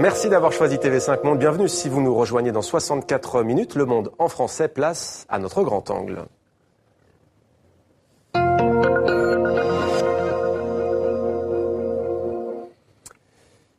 Merci d'avoir choisi TV5 Monde. Bienvenue si vous nous rejoignez dans 64 minutes. Le Monde en français, place à notre grand angle.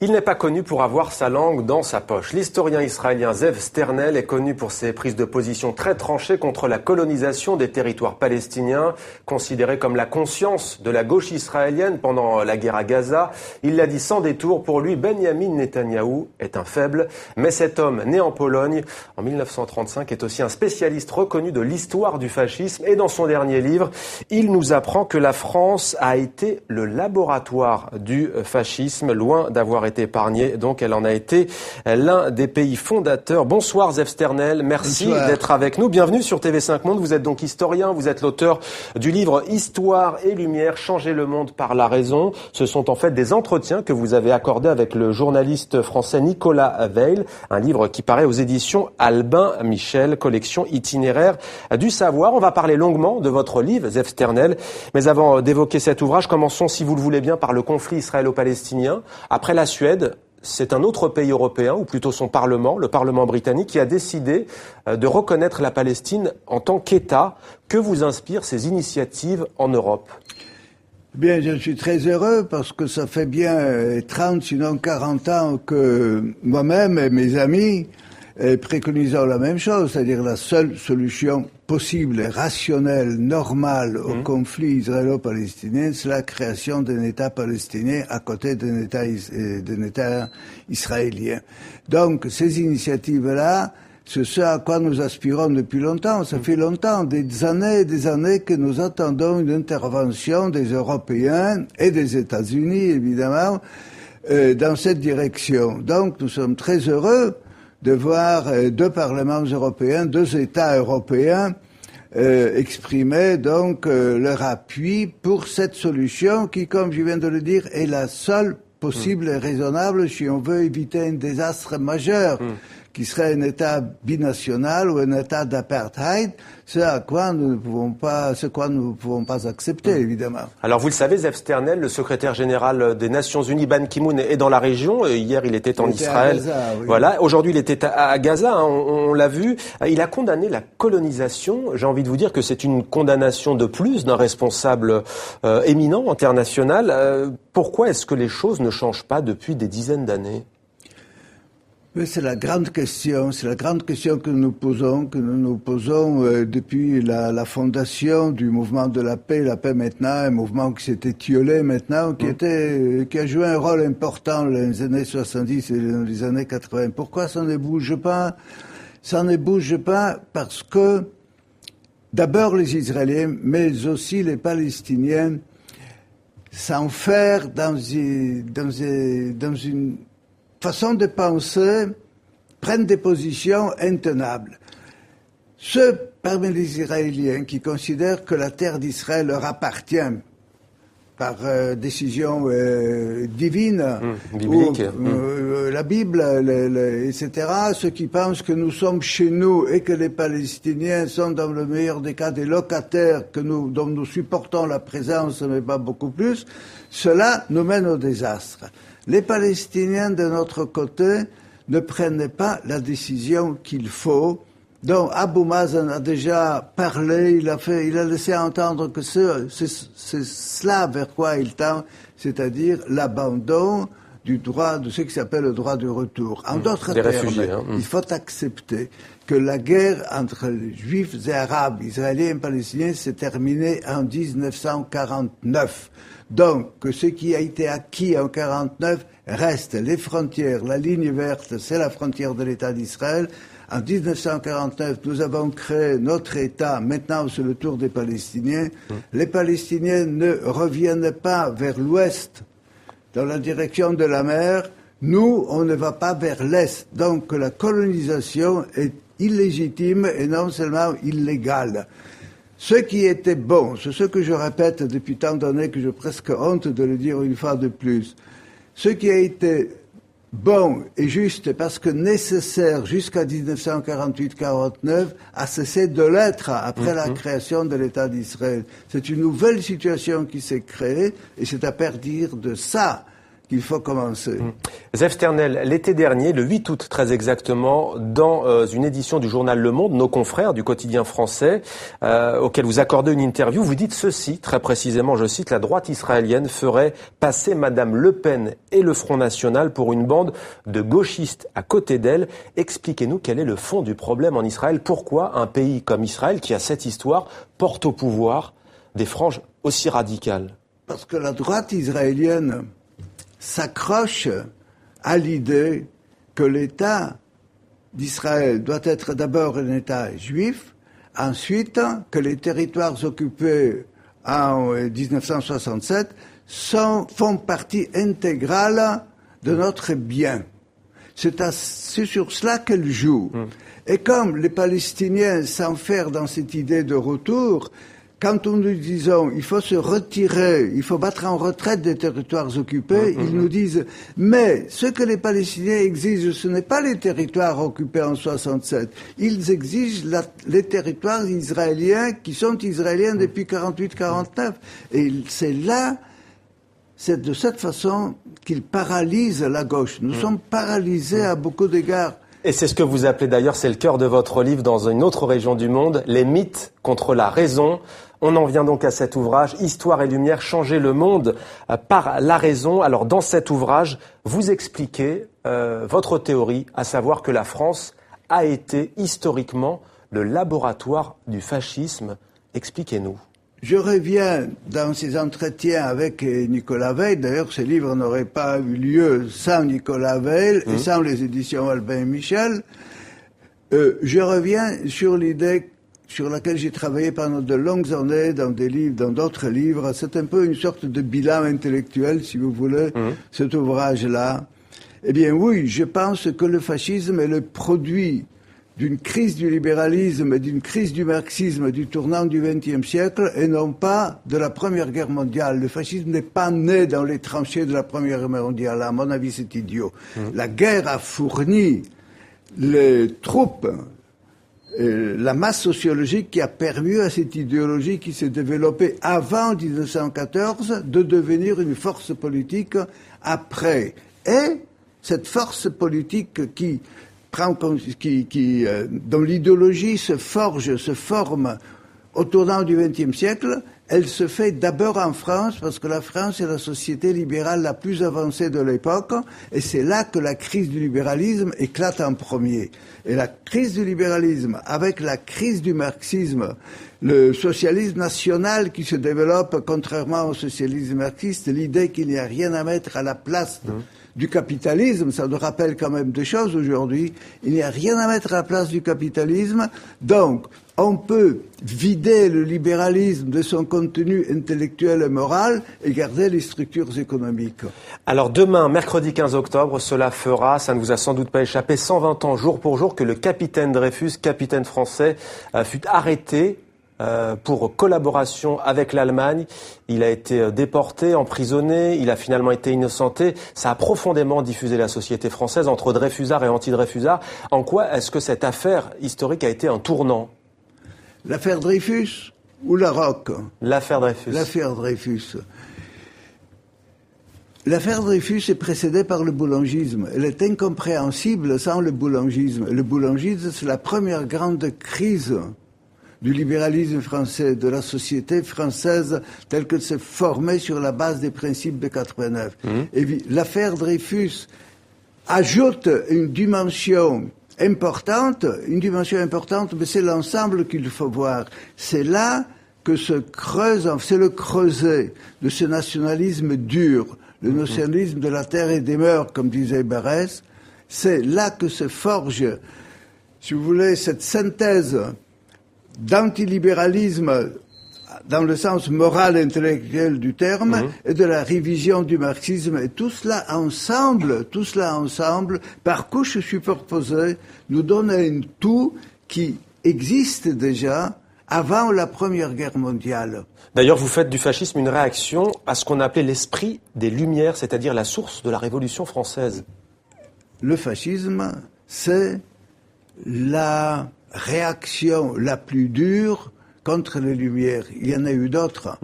Il n'est pas connu pour avoir sa langue dans sa poche. L'historien israélien Zev Sternel est connu pour ses prises de position très tranchées contre la colonisation des territoires palestiniens, considérés comme la conscience de la gauche israélienne pendant la guerre à Gaza. Il l'a dit sans détour, pour lui, Benyamin Netanyahou est un faible. Mais cet homme, né en Pologne en 1935, est aussi un spécialiste reconnu de l'histoire du fascisme. Et dans son dernier livre, il nous apprend que la France a été le laboratoire du fascisme, loin d'avoir été épargnée, donc elle en a été l'un des pays fondateurs. Bonsoir Zev Sternel, merci d'être avec nous. Bienvenue sur TV5 Monde. Vous êtes donc historien, vous êtes l'auteur du livre Histoire et Lumière, changer le monde par la raison. Ce sont en fait des entretiens que vous avez accordés avec le journaliste français Nicolas Weil, un livre qui paraît aux éditions Albin Michel, collection itinéraire du savoir. On va parler longuement de votre livre, Zev Sternel, mais avant d'évoquer cet ouvrage, commençons, si vous le voulez bien, par le conflit israélo-palestinien. Après la Suède, c'est un autre pays européen, ou plutôt son Parlement, le Parlement britannique, qui a décidé de reconnaître la Palestine en tant qu'État. Que vous inspirent ces initiatives en Europe ? Bien, je suis très heureux parce que ça fait bien 30, sinon 40 ans que moi-même et mes amis préconisons la même chose, c'est-à-dire la seule solution possible, rationnelle, normale au conflit israélo-palestinien, c'est la création d'un État palestinien à côté d'un État israélien. Donc, ces initiatives-là, c'est ce à quoi nous aspirons depuis longtemps. Ça fait longtemps, des années que nous attendons une intervention des Européens et des États-Unis, évidemment, dans cette direction. Donc, nous sommes très heureux de voir deux parlements européens, deux États européens exprimer donc leur appui pour cette solution qui, comme je viens de le dire, est la seule possible et raisonnable si on veut éviter un désastre majeur qui serait un État binational ou un État d'apartheid, ce quoi nous ne pouvons pas accepter, évidemment. Alors vous le savez, Zev Sternel, le secrétaire général des Nations Unies, Ban Ki-moon, est dans la région. Hier, il était en Israël. Gaza, oui. Voilà. Aujourd'hui, il était à Gaza, hein, on l'a vu. Il a condamné la colonisation. J'ai envie de vous dire que c'est une condamnation de plus d'un responsable éminent, international. Pourquoi est-ce que les choses ne changent pas depuis des dizaines d'années ? Mais c'est la grande question que nous nous posons depuis la fondation du mouvement de la paix maintenant, un mouvement qui s'est étiolé maintenant, qui a joué un rôle important dans les années 70 et dans les années 80. Pourquoi ça ne bouge pas? Ça ne bouge pas parce que d'abord les Israéliens, mais aussi les Palestiniens s'enferment dans une façon de penser, prennent des positions intenables. Ceux parmi les Israéliens qui considèrent que la terre d'Israël leur appartient par décision divine, biblique, la Bible, etc., ceux qui pensent que nous sommes chez nous et que les Palestiniens sont dans le meilleur des cas des locataires dont nous supportons la présence, mais pas beaucoup plus, cela nous mène au désastre. Les Palestiniens, de notre côté, ne prennent pas la décision qu'il faut. Donc, Abou Mazen a déjà parlé, il a laissé entendre que c'est cela vers quoi il tend, c'est-à-dire l'abandon du droit, de ce qui s'appelle le droit de retour. En d'autres termes, réfugiés, il faut accepter que la guerre entre les Juifs et Arabes, Israéliens et Palestiniens, s'est terminée en 1949. Donc, que ce qui a été acquis en 1949 reste les frontières. La ligne verte, c'est la frontière de l'État d'Israël. En 1949, nous avons créé notre État. Maintenant, c'est le tour des Palestiniens. Les Palestiniens ne reviennent pas vers l'ouest, dans la direction de la mer. Nous, on ne va pas vers l'est. Donc, la colonisation est illégitime et non seulement illégale. Ce qui était bon, c'est ce que je répète depuis tant d'années que j'ai presque honte de le dire une fois de plus. Ce qui a été bon et juste parce que nécessaire jusqu'à 1948-49 a cessé de l'être après la création de l'État d'Israël. C'est une nouvelle situation qui s'est créée et c'est à partir de ça qu'il faut commencer. Zev Sternel, l'été dernier, le 8 août très exactement, dans une édition du journal Le Monde, nos confrères du quotidien français, auquel vous accordez une interview, vous dites ceci, très précisément, je cite, la droite israélienne ferait passer Madame Le Pen et le Front National pour une bande de gauchistes à côté d'elle. Expliquez-nous quel est le fond du problème en Israël. Pourquoi un pays comme Israël, qui a cette histoire, porte au pouvoir des franges aussi radicales? Parce que la droite israélienne s'accroche à l'idée que l'État d'Israël doit être d'abord un État juif, ensuite que les territoires occupés en 1967 font partie intégrale de notre bien. C'est sur cela qu'elle joue. Et comme les Palestiniens s'enferment dans cette idée de retour, quand nous disons il faut se retirer, il faut battre en retraite des territoires occupés, ils nous disent mais ce que les Palestiniens exigent, ce n'est pas les territoires occupés en 67. Ils exigent les territoires israéliens qui sont israéliens depuis 48-49. Et c'est de cette façon qu'ils paralysent la gauche. Nous sommes paralysés à beaucoup d'égards. Et c'est ce que vous appelez d'ailleurs, c'est le cœur de votre livre dans une autre région du monde, les mythes contre la raison. On en vient donc à cet ouvrage, Histoire et Lumière, changer le monde par la raison. Alors dans cet ouvrage, vous expliquez votre théorie, à savoir que la France a été historiquement le laboratoire du fascisme. Expliquez-nous. Je reviens dans ces entretiens avec Nicolas Veil. D'ailleurs, ce livre n'aurait pas eu lieu sans Nicolas Veil et sans les éditions Albin et Michel. Je reviens sur l'idée sur laquelle j'ai travaillé pendant de longues années dans des livres, dans d'autres livres. C'est un peu une sorte de bilan intellectuel, si vous voulez, cet ouvrage-là. Eh bien oui, je pense que le fascisme est le produit d'une crise du libéralisme et d'une crise du marxisme du tournant du XXe siècle et non pas de la Première Guerre mondiale. Le fascisme n'est pas né dans les tranchées de la Première Guerre mondiale. À mon avis, c'est idiot. La guerre a fourni les troupes, la masse sociologique qui a permis à cette idéologie qui s'est développée avant 1914 de devenir une force politique après. Et cette force politique dont l'idéologie se forme au tournant du XXe siècle, elle se fait d'abord en France, parce que la France est la société libérale la plus avancée de l'époque, et c'est là que la crise du libéralisme éclate en premier. Et la crise du libéralisme, avec la crise du marxisme, le socialisme national qui se développe, contrairement au socialisme marxiste, l'idée qu'il n'y a rien à mettre à la place du capitalisme, ça nous rappelle quand même des choses aujourd'hui. Il n'y a rien à mettre à la place du capitalisme. Donc, on peut vider le libéralisme de son contenu intellectuel et moral et garder les structures économiques. Alors demain, mercredi 15 octobre, cela fera, ça ne vous a sans doute pas échappé, 120 ans jour pour jour que le capitaine Dreyfus, capitaine français, fut arrêté pour collaboration avec l'Allemagne. Il a été déporté, emprisonné, il a finalement été innocenté. Ça a profondément diffusé la société française entre Dreyfusards et anti-Dreyfusards. En quoi est-ce que cette affaire historique a été un tournant ? L'affaire Dreyfus ou la Roque ? L'affaire Dreyfus. L'affaire Dreyfus. L'affaire Dreyfus est précédée par le boulangisme. Elle est incompréhensible sans le boulangisme. Le boulangisme, c'est la première grande crise du libéralisme français, de la société française telle qu'elle s'est formée sur la base des principes de 89. Et puis, l'affaire Dreyfus ajoute une dimension importante, mais c'est l'ensemble qu'il faut voir. C'est là que c'est le creuset de ce nationalisme dur, le nationalisme de la terre et des mœurs, comme disait Barès. C'est là que se forge, si vous voulez, cette synthèse d'antilibéralisme dans le sens moral et intellectuel du terme et de la révision du marxisme. Et tout cela ensemble, par couches superposées, nous donne un tout qui existe déjà avant la Première Guerre mondiale. D'ailleurs, vous faites du fascisme une réaction à ce qu'on appelait l'esprit des Lumières, c'est-à-dire la source de la Révolution française. Le fascisme, c'est la réaction la plus dure contre les Lumières. Il y en a eu d'autres.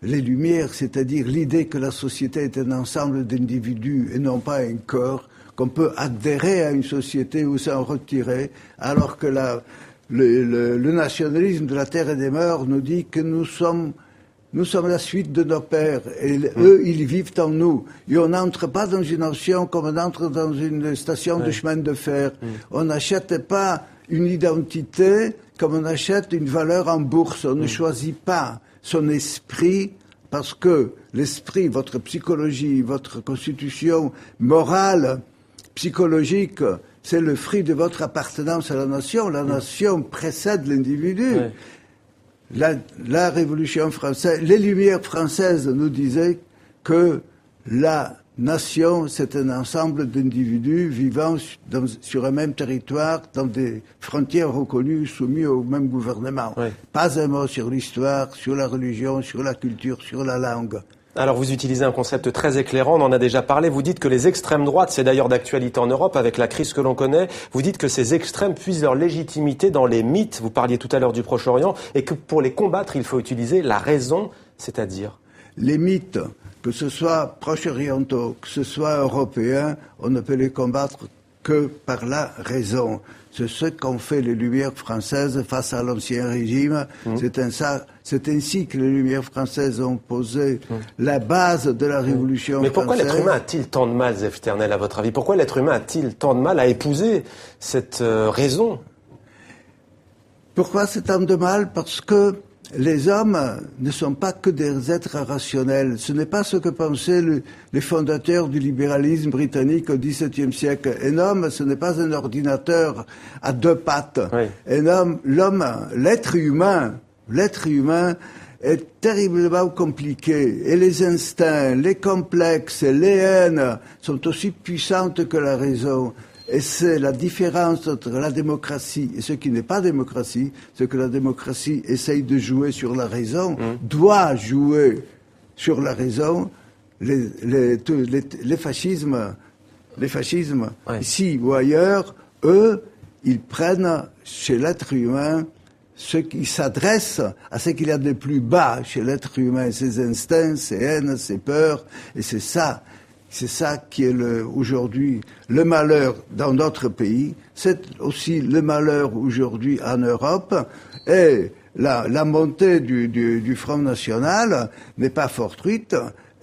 les Lumières, c'est-à-dire l'idée que la société est un ensemble d'individus et non pas un corps, qu'on peut adhérer à une société ou s'en retirer, alors que le nationalisme de la terre et des morts nous dit que nous sommes la suite de nos pères, et eux, ils vivent en nous. Et on n'entre pas dans une nation comme on entre dans une station de chemin de fer. On n'achète pas une identité comme on achète une valeur en bourse. On ne choisit pas son esprit, parce que l'esprit, votre psychologie, votre constitution morale, psychologique, c'est le fruit de votre appartenance à la nation. La nation précède l'individu. La Révolution française, les Lumières françaises nous disaient que la nation, c'est un ensemble d'individus vivant sur un même territoire, dans des frontières reconnues, soumis au même gouvernement. Pas un mot sur l'histoire, sur la religion, sur la culture, sur la langue. Alors vous utilisez un concept très éclairant, on en a déjà parlé, vous dites que les extrêmes droites, c'est d'ailleurs d'actualité en Europe avec la crise que l'on connaît, vous dites que ces extrêmes puisent leur légitimité dans les mythes, vous parliez tout à l'heure du Proche-Orient, et que pour les combattre, il faut utiliser la raison, c'est-à-dire? Les mythes, que ce soit proche-orientaux, que ce soit européens, on ne peut les combattre que par la raison. C'est ce qu'ont fait les Lumières françaises face à l'Ancien Régime. C'est ainsi que les Lumières françaises ont posé la base de la Révolution française. Mais pourquoi l'être humain a-t-il tant de mal, Zev Sternel, à votre avis? Pourquoi l'être humain a-t-il tant de mal à épouser cette raison? Pourquoi c'est tant de mal? Parce que les hommes ne sont pas que des êtres rationnels. Ce n'est pas ce que pensaient les fondateurs du libéralisme britannique au XVIIe siècle. Un homme, ce n'est pas un ordinateur à deux pattes. Un homme, l'être humain est terriblement compliqué. Et les instincts, les complexes, les haines sont aussi puissantes que la raison. Et c'est la différence entre la démocratie et ce qui n'est pas démocratie, c'est que la démocratie essaye de jouer sur la raison, doit jouer sur la raison. Les fascismes, ici ou ailleurs, eux, ils prennent chez l'être humain ce qui s'adresse à ce qu'il y a de plus bas chez l'être humain, ses instincts, ses haines, ses peurs, et c'est ça qui est aujourd'hui le malheur dans notre pays, c'est aussi le malheur aujourd'hui en Europe, et la montée du Front National n'est pas fortuite,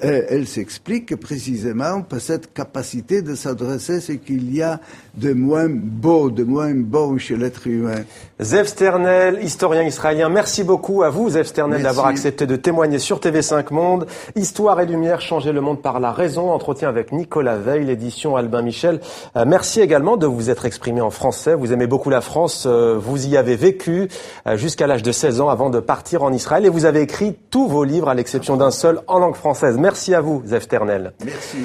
et elle s'explique précisément par cette capacité de s'adresser à ce qu'il y a de moins beau, de moins bon chez l'être humain. Zev Sternel, historien israélien, merci beaucoup à vous, Zev Sternel, d'avoir accepté de témoigner sur TV5 Monde. Histoire et lumière, changer le monde par la raison. Entretien avec Nicolas Veil, l'édition Albin Michel. Merci également de vous être exprimé en français. Vous aimez beaucoup la France. Vous y avez vécu jusqu'à l'âge de 16 ans avant de partir en Israël. Et vous avez écrit tous vos livres, à l'exception d'un seul, en langue française. Merci à vous, Zev Sternel. Merci.